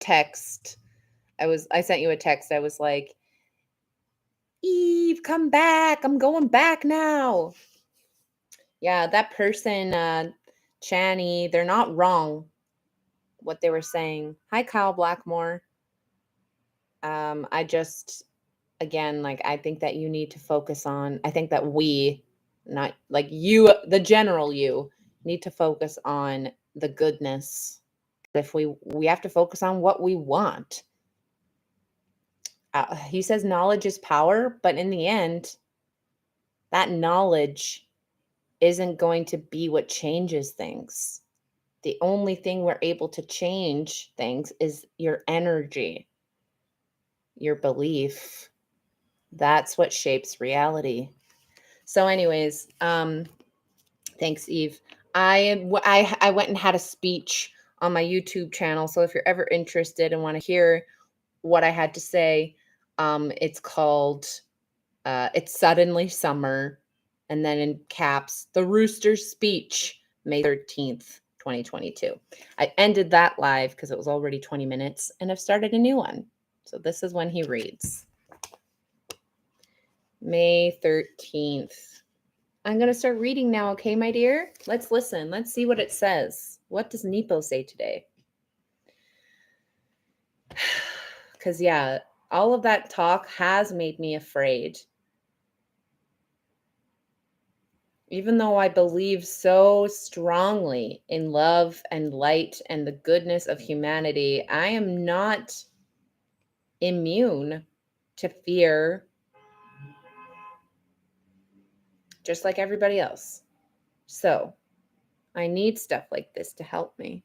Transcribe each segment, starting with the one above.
text. I sent you a text. I was like, Eve, come back. I'm going back now. Yeah, that person, Channy, they're not wrong what they were saying. Hi, Kyle Blackmore. I just, again, like, I think that you need to focus on, I think that we, not like you, the general you, need to focus on the goodness. If we have to focus on what we want. He says knowledge is power, but in the end, that knowledge isn't going to be what changes things. The only thing we're able to change things is your energy, your belief. That's what shapes reality. So, anyways, thanks, Eve. I went and had a speech on my YouTube channel. So if you're ever interested and want to hear what I had to say, it's called "It's Suddenly Summer," and then in caps, "The Rooster's Speech, May 13th, 2022." I ended that live because it was already 20 minutes, and I've started a new one. So this is when he reads. May 13th. I'm going to start reading now, okay, my dear? Let's listen. Let's see what it says. What does Nepo say today? Because, yeah, all of that talk has made me afraid. Even though I believe so strongly in love and light and the goodness of humanity, I am not immune to fear, just like everybody else. So I need stuff like this to help me.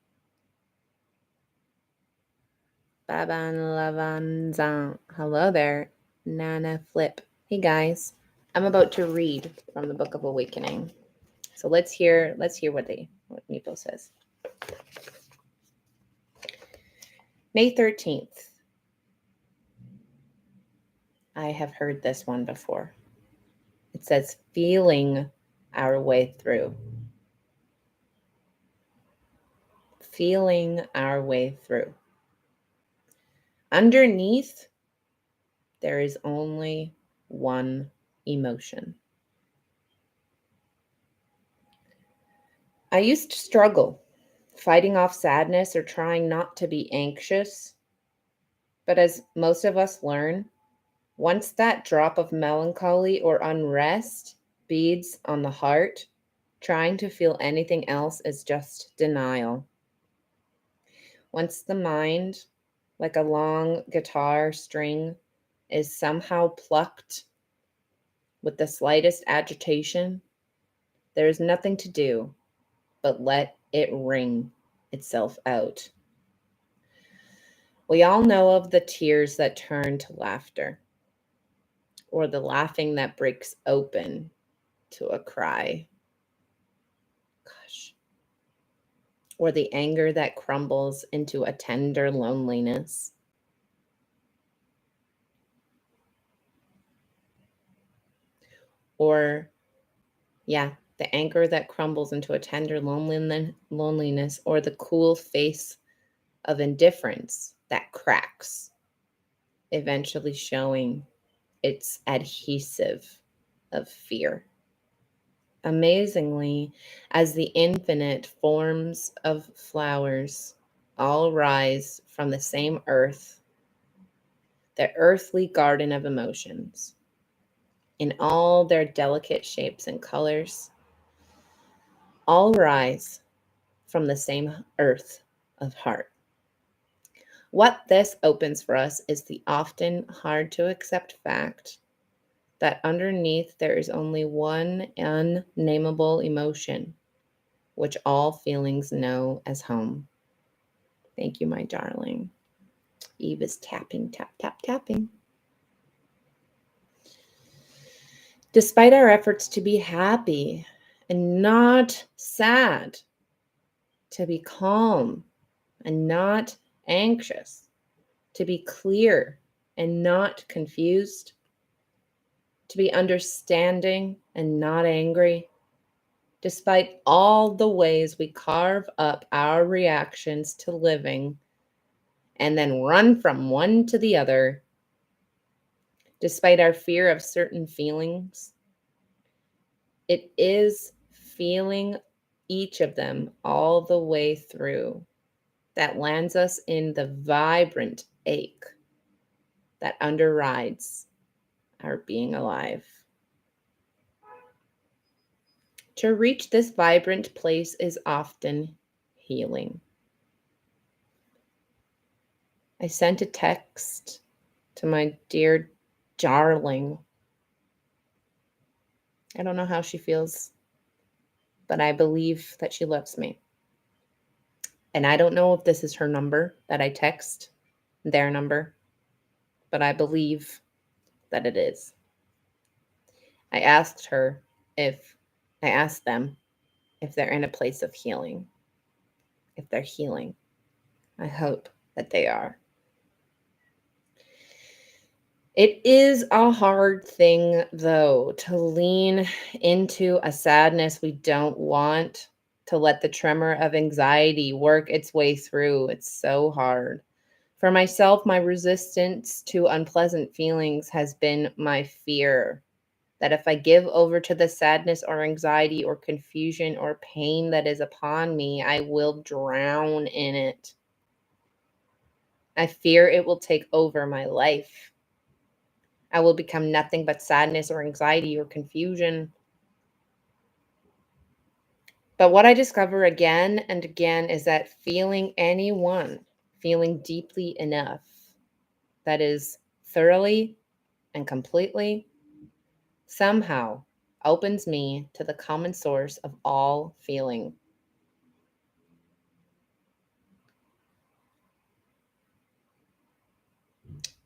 Baban Lavanzan. Hello there, Nana Flip. Hey guys, I'm about to read from the Book of Awakening. So let's hear what Nepo says. May 13th. I have heard this one before. It says, feeling our way through. Feeling our way through. Underneath, there is only one emotion. I used to struggle, fighting off sadness or trying not to be anxious. But as most of us learn, once that drop of melancholy or unrest beads on the heart, trying to feel anything else is just denial. Once the mind, like a long guitar string, is somehow plucked with the slightest agitation, there is nothing to do but let it ring itself out. We all know of the tears that turn to laughter, or the laughing that breaks open to a cry. Gosh. Or the anger that crumbles into a tender loneliness. Or, yeah, the anger that crumbles into a tender loneliness, or the cool face of indifference that cracks, eventually showing its adhesive of fear. Amazingly, as the infinite forms of flowers all rise from the same earth, the earthly garden of emotions, in all their delicate shapes and colors, all rise from the same earth of heart. What this opens for us is the often hard to accept fact that underneath there is only one unnameable emotion, which all feelings know as home. Thank you, my darling. Eve is tapping, tap, tap, tapping. Despite our efforts to be happy and not sad, to be calm and not anxious, to be clear and not confused, to be understanding and not angry, despite all the ways we carve up our reactions to living, and then run from one to the other, despite our fear of certain feelings. It is feeling each of them all the way through that lands us in the vibrant ache that underrides our being alive. To reach this vibrant place is often healing. I sent a text to my dear darling. I don't know how she feels, but I believe that she loves me. And I don't know if this is her number that I text, their number, but I believe that it is. I asked them if they're in a place of healing. If they're healing, I hope that they are. It is a hard thing, though, to lean into a sadness we don't want, to let the tremor of anxiety work its way through. It's so hard. For myself, my resistance to unpleasant feelings has been my fear that if I give over to the sadness or anxiety or confusion or pain that is upon me, I will drown in it. I fear it will take over my life. I will become nothing but sadness or anxiety or confusion. But what I discover again and again is that feeling deeply enough, that is thoroughly and completely, somehow opens me to the common source of all feeling.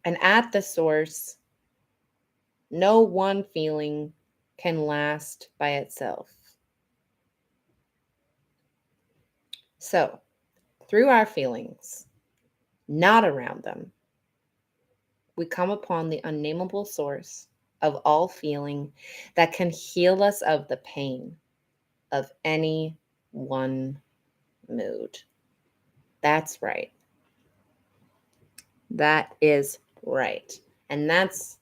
And at the source, no one feeling can last by itself. So, through our feelings, not around them, we come upon the unnameable source of all feeling that can heal us of the pain of any one mood. That's right. That is right. And that's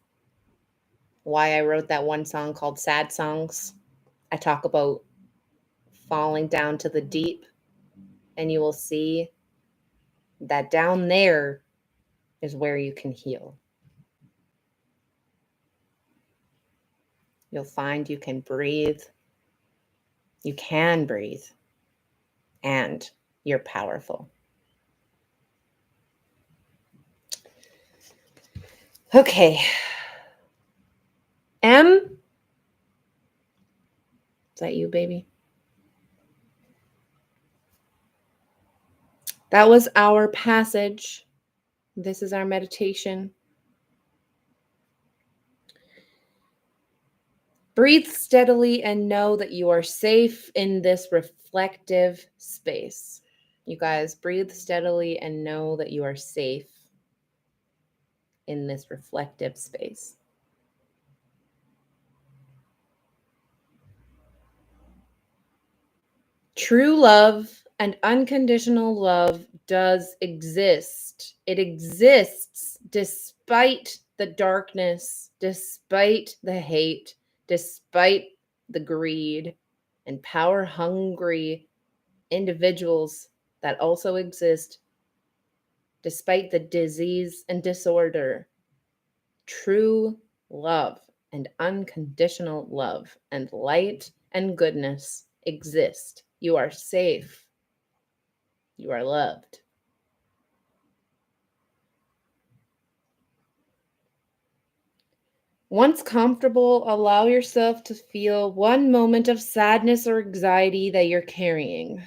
why I wrote that one song called Sad Songs. I talk about falling down to the deep, and you will see that down there is where you can heal. You'll find you can breathe. You can breathe, and you're powerful. Okay. M, is that you, baby? That was our passage. This is our meditation. Breathe steadily and know that you are safe in this reflective space. You guys, breathe steadily and know that you are safe in this reflective space. True love and unconditional love does exist. It exists despite the darkness, despite the hate, despite the greed and power hungry individuals that also exist, despite the disease and disorder. True love and unconditional love and light and goodness exist. You are safe. You are loved. Once comfortable, allow yourself to feel one moment of sadness or anxiety that you're carrying.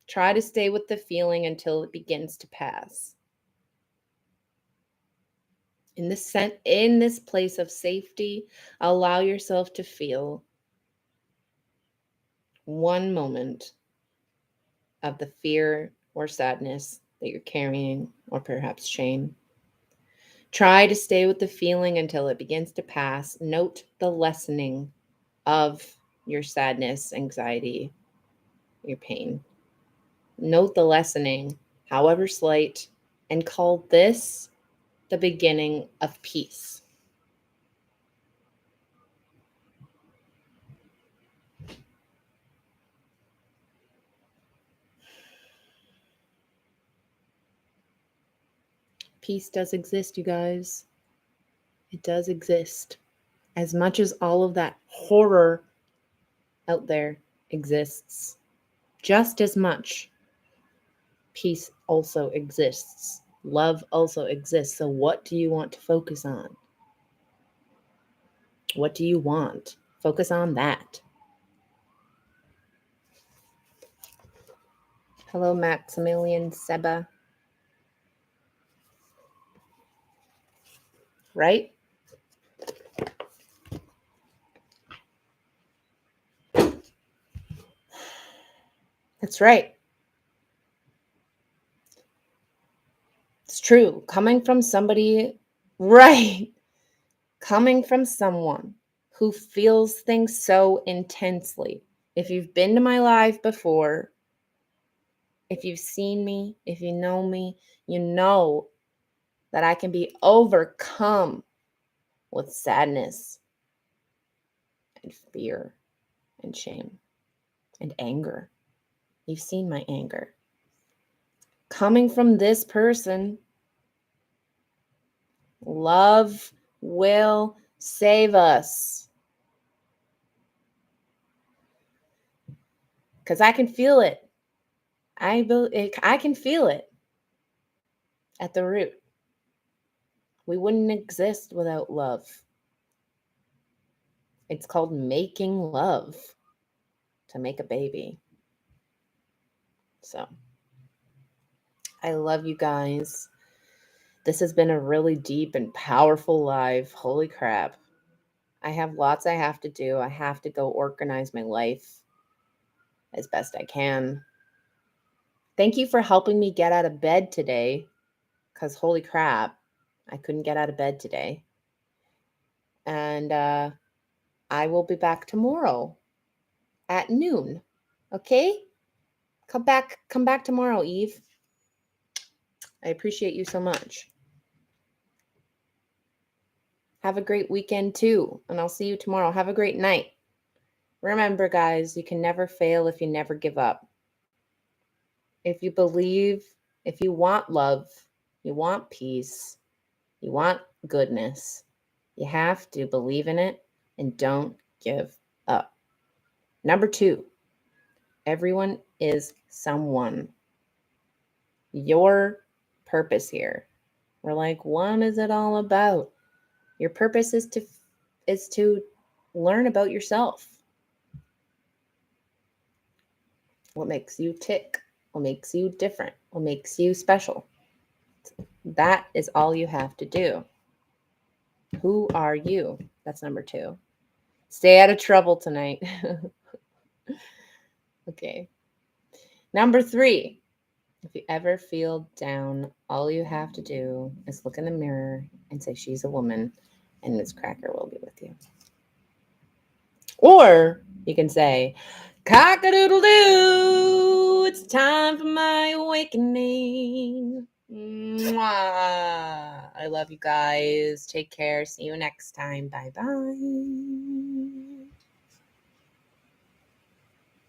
Try to stay with the feeling until it begins to pass. In this place of safety, allow yourself to feel one moment of the fear or sadness that you're carrying, or perhaps shame. Try to stay with the feeling until it begins to pass. Note the lessening of your sadness, anxiety, your pain. Note the lessening, however slight, and call this the beginning of peace. Peace does exist, you guys. It does exist. As much as all of that horror out there exists, just as much peace also exists. Love also exists. So, what do you want to focus on? What do you want? Focus on that. Hello, Maximilian Seba. Right? That's right. It's true. Coming from somebody, right? Coming from someone who feels things so intensely. If you've been to my live before, if you've seen me, if you know that I can be overcome with sadness and fear and shame and anger. You've seen my anger. Coming from this person, love will save us. Because I can feel it. I can feel it at the root. We wouldn't exist without love. It's called making love to make a baby. So, I love you guys. This has been a really deep and powerful live. Holy crap. I have lots I have to do. I have to go organize my life as best I can. Thank you for helping me get out of bed today, because holy crap, I couldn't get out of bed today. And I will be back tomorrow at noon. Okay? Come back tomorrow, Eve. I appreciate you so much. Have a great weekend too, and I'll see you tomorrow. Have a great night. Remember, guys, you can never fail if you never give up. If you believe, if you want love, you want peace, you want goodness, you have to believe in it and don't give up. Number 2, everyone is someone. Your purpose here. We're like, what is it all about? Your purpose is to learn about yourself. What makes you tick? What makes you different? What makes you special? That is all you have to do. Who are you? That's number 2. Stay out of trouble tonight. Okay. Number 3, if you ever feel down, all you have to do is look in the mirror and say, she's a woman, and Miss Cracker will be with you. Or you can say, cock-a-doodle-doo, it's time for my awakening. Mwah. I love you guys. Take care. See you next time. Bye-bye.